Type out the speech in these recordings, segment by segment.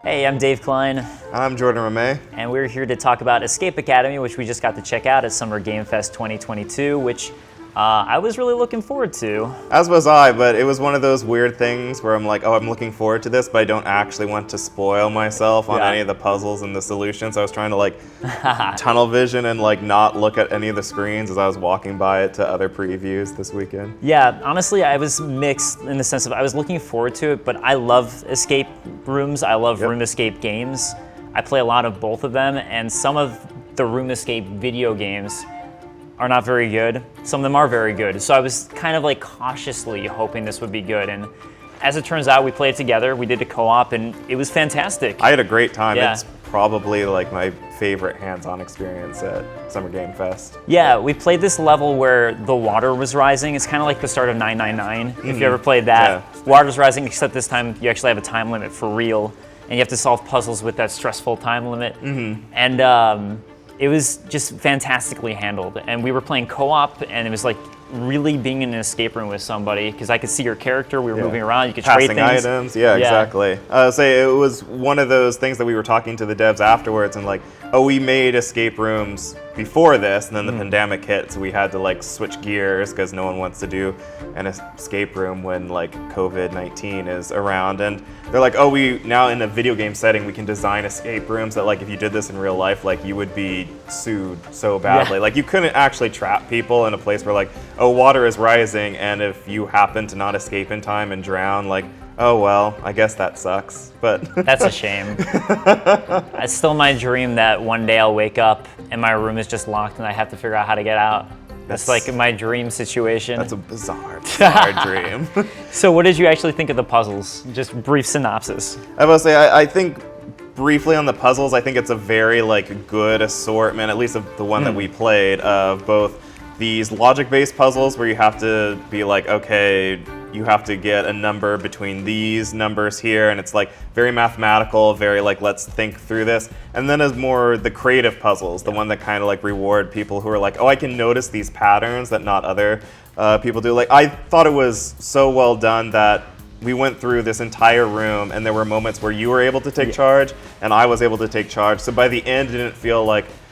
Hey, I'm Dave Klein, I'm Jordan Ramey. and we're here to talk about Escape Academy, which we just got to check out at Summer Game Fest 2022, which I was really looking forward to. As was I, but it was one of those weird things where I'm like, oh, I'm looking forward to this, but I don't actually want to spoil myself on any of the puzzles and the solutions. I was trying to tunnel vision and not look at any of the screens as I was walking by it to other previews this weekend. Yeah, honestly, I was mixed in the sense of I was looking forward to it, but I love escape rooms. I love room escape games. I play a lot of both of them, and some of the room escape video games are not very good. Some of them are very good. So I was kind of cautiously hoping this would be good. And as it turns out, we played together. We did a co-op and it was fantastic. I had a great time. Yeah. It's probably my favorite hands-on experience at Summer Game Fest. Yeah, we played this level where the water was rising. It's kind of like the start of 999, if you ever played that. Yeah. Water's rising, except this time you actually have a time limit for real. And you have to solve puzzles with that stressful time limit. And it was just fantastically handled. And we were playing co-op, and it was really being in an escape room with somebody, because I could see your character, we were moving around, you could Passing trade things. items, exactly. It was one of those things that we were talking to the devs afterwards, and we made escape rooms before this, and then the pandemic hit, so we had to switch gears because no one wants to do an escape room when COVID-19 is around. And they're we now in a video game setting we can design escape rooms that if you did this in real life, you would be sued so badly. You couldn't actually trap people in a place where water is rising, and if you happen to not escape in time and drown, oh well, I guess that sucks. But that's a shame. It's still my dream that one day I'll wake up and my room is just locked and I have to figure out how to get out. That's my dream situation. That's a bizarre dream. So what did you actually think of the puzzles? Just brief synopsis. I will say, I think briefly on the puzzles, I think it's a very good assortment, at least of the one that we played, of both these logic-based puzzles where you have to be okay, you have to get a number between these numbers here, and it's very mathematical, very let's think through this. And then as more the creative puzzles, the one that kind of reward people who are oh, I can notice these patterns that not other people do. I thought it was so well done that we went through this entire room, and there were moments where you were able to take charge, and I was able to take charge. So by the end, it didn't feel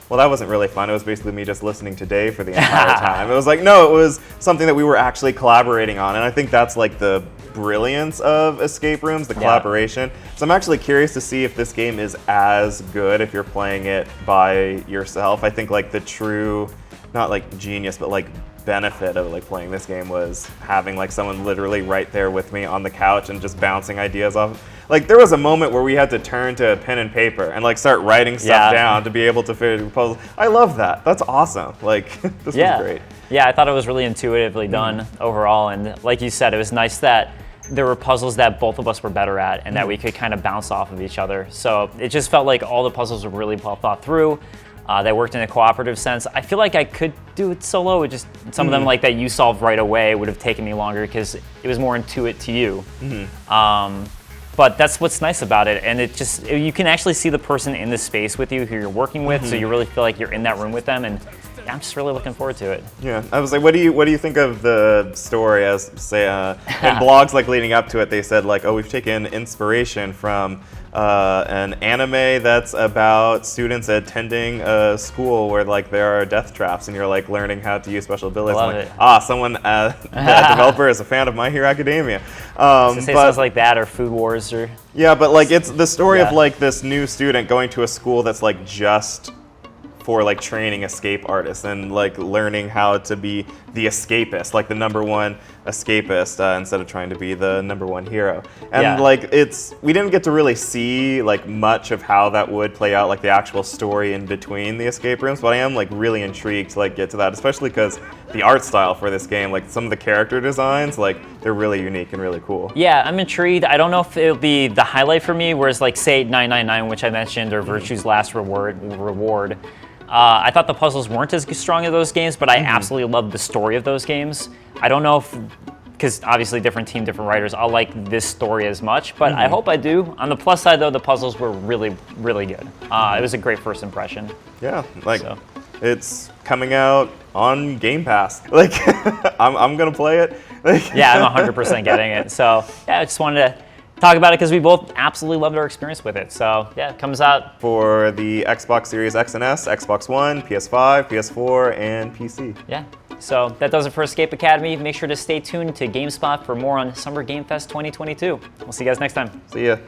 well, that wasn't really fun. It was basically me just listening to Dave for the entire time. It was no, it was something that we were actually collaborating on. And I think that's the brilliance of escape rooms, the collaboration. So I'm actually curious to see if this game is as good if you're playing it by yourself. I think the true, not genius, but benefit of playing this game was having someone literally right there with me on the couch and just bouncing ideas off. There was a moment where we had to turn to pen and paper and start writing stuff down to be able to finish the puzzle. I love that. That's awesome. This was great. Yeah, I thought it was really intuitively done overall, and like you said, it was nice that there were puzzles that both of us were better at and that we could kind of bounce off of each other. So it just felt like all the puzzles were really well thought through. They worked in a cooperative sense. I feel like I could do it solo. It just some of them that you solved right away would have taken me longer because it was more intuitive to you. But that's what's nice about it, and it just you can actually see the person in the space with you who you're working with, so you really feel like you're in that room with them, and I'm just really looking forward to it. Yeah, I was what do you think of the story? As say in blogs leading up to it, they said oh, we've taken inspiration from an anime that's about students attending a school where there are death traps, and you're learning how to use special abilities. Love it. Someone the developer is a fan of My Hero Academia. Sounds like that, or Food Wars, or but it's the story of this new student going to a school that's just for training escape artists and learning how to be the escapist, the number one escapist instead of trying to be the number one hero. And we didn't get to really see much of how that would play out, the actual story in between the escape rooms, but I am really intrigued to get to that, especially because the art style for this game, some of the character designs, they're really unique and really cool. Yeah, I'm intrigued. I don't know if it'll be the highlight for me, whereas say 999, which I mentioned, or Virtue's Last Reward. I thought the puzzles weren't as strong as those games, but I absolutely loved the story of those games. I don't know if, because obviously different team, different writers, I'll like this story as much, but I hope I do. On the plus side, though, the puzzles were really, really good. It was a great first impression. Yeah, it's coming out on Game Pass. I'm gonna play it. Yeah, I'm 100% getting it. So yeah, I just wanted to talk about it because we both absolutely loved our experience with it. So yeah, it comes out For the Xbox Series X and S, Xbox One, PS5, PS4, and PC. Yeah. So that does it for Escape Academy. Make sure to stay tuned to GameSpot for more on Summer Game Fest 2022. We'll see you guys next time. See ya.